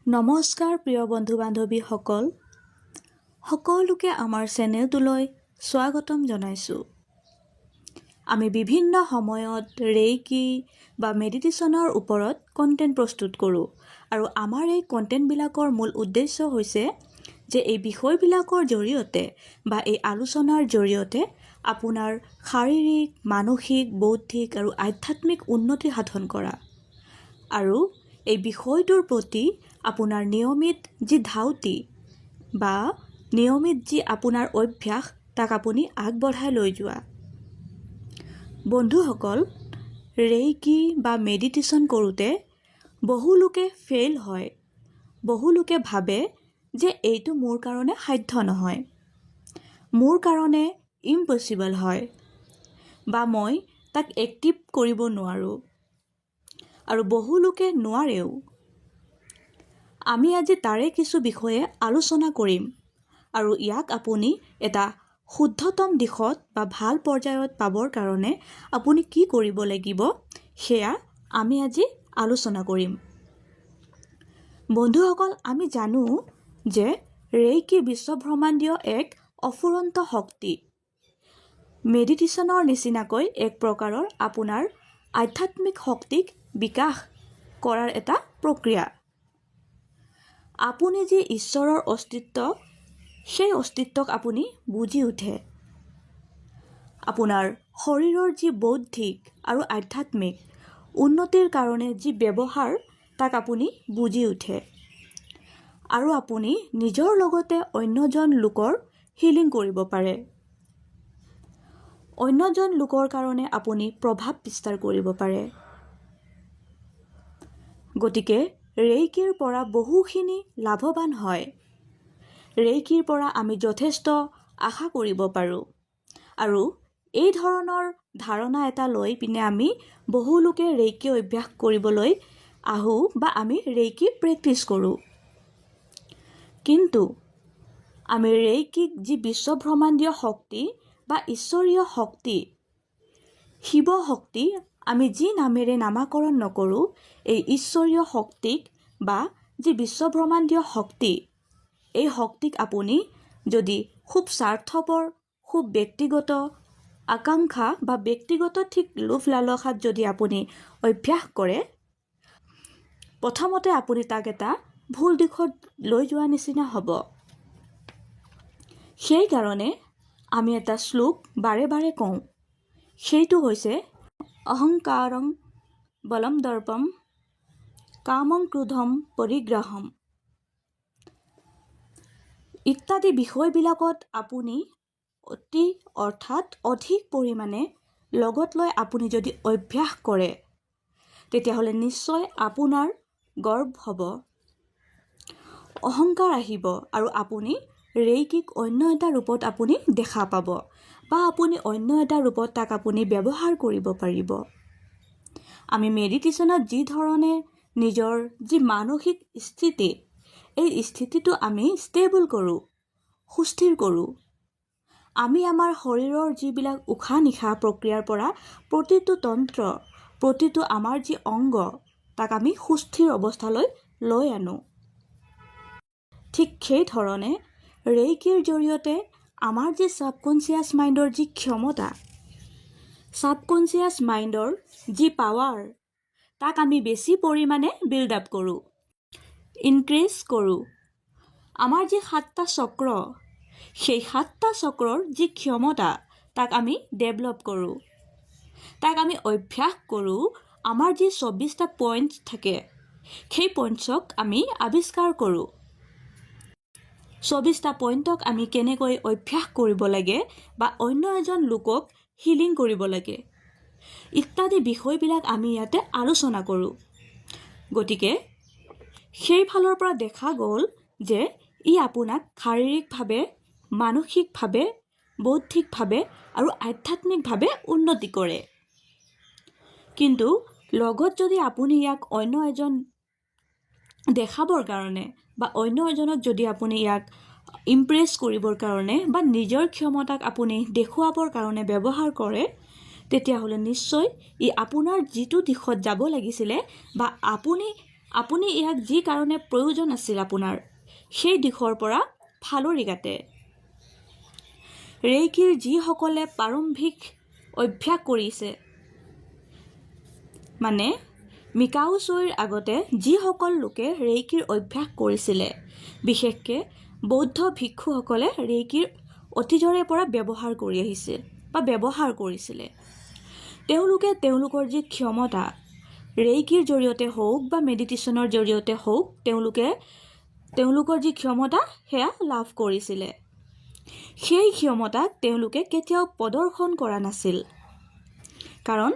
নমস্কাৰ প্ৰিয় বন্ধু বান্ধৱীসকল, সকলোকে আমাৰ চেনেলটোলৈ স্বাগতম জনাইছোঁ। আমি বিভিন্ন সময়ত ৰেইকি বা মেডিটেশ্যনৰ ওপৰত কণ্টেণ্ট প্ৰস্তুত কৰোঁ আৰু আমাৰ এই কণ্টেণ্টবিলাকৰ মূল উদ্দেশ্য হৈছে যে এই বিষয়বিলাকৰ জৰিয়তে বা এই আলোচনাৰ জৰিয়তে আপোনাৰ শাৰীৰিক, মানসিক, বৌদ্ধিক আৰু আধ্যাত্মিক উন্নতি সাধন কৰা আৰু এই বিষয়টোৰ প্ৰতি আপোনাৰ নিয়মিত যি ধাউতি বা নিয়মিত যি আপোনাৰ অভ্যাস তাক আপুনি আগবঢ়াই লৈ যোৱা। বন্ধুসকল, ৰেইকি বা মেডিটেশ্যন কৰোঁতে বহু লোকে ফেইল হয়। বহু লোকে ভাবে যে এইটো মোৰ কাৰণে সাধ্য নহয়, মোৰ কাৰণে ইম্পচিবল হয় বা মই তাক এক্টিভ কৰিব নোৱাৰোঁ, আৰু বহু লোকে নোৱাৰেও। আমি আজি তাৰে কিছু বিষয়ে আলোচনা কৰিম আৰু ইয়াক আপুনি এটা শুদ্ধতম দিশত বা ভাল পৰ্যায়ত পাবৰ কাৰণে আপুনি কি কৰিব লাগিব সেয়া আমি আজি আলোচনা কৰিম। বন্ধুসকল, আমি জানো যে ৰেইকি বিশ্বব্ৰহ্মাণ্ডীয় এক অফুৰন্ত শক্তি। মেডিটেশ্যনৰ নিচিনাকৈ এক প্ৰকাৰৰ আপোনাৰ আধ্যাত্মিক শক্তিক বিকাশ কৰাৰ এটা প্ৰক্ৰিয়া। আপুনি যি ঈশ্বৰৰ অস্তিত্ব, সেই অস্তিত্বক আপুনি বুজি উঠে। আপোনাৰ শৰীৰৰ যি বৌদ্ধিক আৰু আধ্যাত্মিক উন্নতিৰ কাৰণে যি ব্যৱহাৰ তাক আপুনি বুজি উঠে আৰু আপুনি নিজৰ লগতে অন্যজন লোকৰ হিলিং কৰিব পাৰে। অন্যজন লোকৰ কাৰণে আপুনি প্ৰভাৱ বিস্তাৰ কৰিব পাৰে। গতিকে ৰেইকিৰ পৰা বহুখিনি লাভৱান হয়। ৰেইকিৰ পৰা আমি যথেষ্ট আশা কৰিব পাৰোঁ আৰু এই ধৰণৰ ধাৰণা এটা লৈ পিনে আমি বহু লোকে ৰেইকি অভ্যাস কৰিবলৈ আহোঁ বা আমি ৰেইকি প্ৰেক্টিছ কৰোঁ। কিন্তু আমি ৰেইকিক যি বিশ্বব্ৰহ্মাণ্ডীয় শক্তি বা ঈশ্বৰীয় শক্তি, শিৱ শক্তি, আমি যি নামেৰে নামাকৰণ নকৰোঁ, এই ঈশ্বৰীয় শক্তিক বা যি বিশ্বব্ৰহ্মাণ্ডীয় শক্তি, এই শক্তিক আপুনি যদি খুব স্বাৰ্থপৰ, খুব ব্যক্তিগত আকাংক্ষা বা ব্যক্তিগত ঠিক লোভ লালসাত যদি আপুনি অভ্যাস কৰে, প্ৰথমতে আপুনি তাক এটা ভুল দিশত লৈ যোৱা নিচিনা হ'ব। সেইকাৰণে আমি এটা শ্লোক বাৰে বাৰে কওঁ, সেইটো হৈছে অহংকাৰং বলম দৰ্পম কামং ক্ৰোধম পৰিগ্ৰহম ইত্যাদি বিষয়বিলাকত আপুনি অধিক পৰিমাণে লগত লৈ আপুনি যদি অভ্যাস কৰে, তেতিয়াহ'লে নিশ্চয় আপোনাৰ গৰ্ব হ'ব, অহংকাৰ আহিব আৰু আপুনি ৰেইকিক অন্য এটা ৰূপত আপুনি দেখা পাব বা আপুনি অন্য এটা ৰূপত তাক আপুনি ব্যৱহাৰ কৰিব পাৰিব। আমি মেডিটেশ্যনত যি ধৰণে নিজৰ যি মানসিক স্থিতি, এই স্থিতিটো আমি ষ্টেবল কৰোঁ, সুস্থিৰ কৰোঁ। আমি আমাৰ শৰীৰৰ যিবিলাক উশাহ নিশাহ প্ৰক্ৰিয়াৰ পৰা প্ৰতিটো তন্ত্ৰ, প্ৰতিটো আমাৰ যি অংগ, তাক আমি সুস্থিৰ অৱস্থালৈ লৈ আনো। ঠিক সেইধৰণে ৰেইকিৰ জৰিয়তে আমাৰ যি ছাবকনচিয়াছ মাইণ্ডৰ যি ক্ষমতা, ছাবকনচিয়াছ মাইণ্ডৰ যি পাৱাৰ, তাক আমি বেছি পৰিমাণে বিল্ড আপ কৰোঁ, ইনক্ৰিজ কৰোঁ। আমাৰ যি 7টা চক্ৰ, সেই 7টা চক্ৰৰ যি ক্ষমতা, তাক আমি ডেভেলপ কৰোঁ, তাক আমি অভ্যাস কৰোঁ। আমাৰ যি 24টা পইণ্ট থাকে, সেই পইণ্টছক আমি আৱিষ্কাৰ কৰোঁ। 24টা পইণ্টক আমি কেনেকৈ অভ্যাস কৰিব লাগে বা অন্য এজন লোকক হিলিং কৰিব লাগে ইত্যাদি বিষয়বিলাক আমি ইয়াতে আলোচনা কৰোঁ। গতিকে সেইফালৰ পৰা দেখা গ'ল যে ই আপোনাক শাৰীৰিকভাৱে, মানসিকভাৱে, বৌদ্ধিকভাৱে আৰু আধ্যাত্মিকভাৱে উন্নতি কৰে। কিন্তু লগত যদি আপুনি ইয়াক অন্য এজন দেখাবৰ কাৰণে বা অন্য এজনক যদি আপুনি ইয়াক ইমপ্ৰেছ কৰিবৰ কাৰণে বা নিজৰ ক্ষমতাক আপুনি দেখুৱাবৰ কাৰণে ব্যৱহাৰ কৰে, তেতিয়াহ'লে নিশ্চয় ই আপোনাৰ যিটো দিশত যাব লাগিছিলে বা আপুনি আপুনি ইয়াক যি কাৰণে প্ৰয়োজন আছিল আপোনাৰ সেই দিশৰ পৰা ফালৰি কাটে। ৰেইকিৰ যিসকলে প্ৰাৰম্ভিক অভ্যাস কৰিছে, মানে মিকাও শ্ব'ৰ আগতে যিসকল লোকে ৰেইকিৰ অভ্যাস কৰিছিলে, বিশেষকৈ বৌদ্ধ ভিক্ষুসকলে ৰেইকিৰ অতীজৰে পৰা ব্যৱহাৰ কৰি আহিছিল বা ব্যৱহাৰ কৰিছিলে। তেওঁলোকে তেওঁলোকৰ যি ক্ষমতা ৰেইকিৰ জৰিয়তে হওক বা মেডিটেশ্যনৰ জৰিয়তে হওক তেওঁলোকৰ যি ক্ষমতা সেয়া লাভ কৰিছিলে। সেই ক্ষমতাক তেওঁলোকে কেতিয়াও প্ৰদৰ্শন কৰা নাছিল। কাৰণ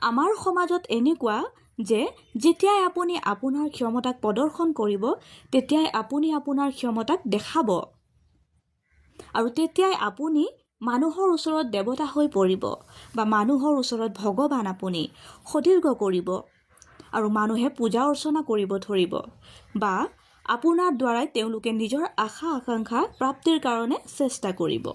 আমাৰ সমাজত এনেকুৱা যে যেতিয়াই আপুনি আপোনাৰ ক্ষমতাক প্ৰদৰ্শন কৰিব তেতিয়াই আপুনি আপোনাৰ ক্ষমতাক দেখাব আৰু তেতিয়াই আপুনি মানুহৰ ওচৰত দেৱতা হৈ পৰিব বা মানুহৰ ওচৰত ভগৱান আপুনি সদৃঢ় কৰিব আৰু মানুহে পূজা অৰ্চনা কৰিব ধৰিব বা আপোনাৰ দ্বাৰাই তেওঁলোকে নিজৰ আশা আকাংক্ষা প্ৰাপ্তিৰ কাৰণে চেষ্টা কৰিব।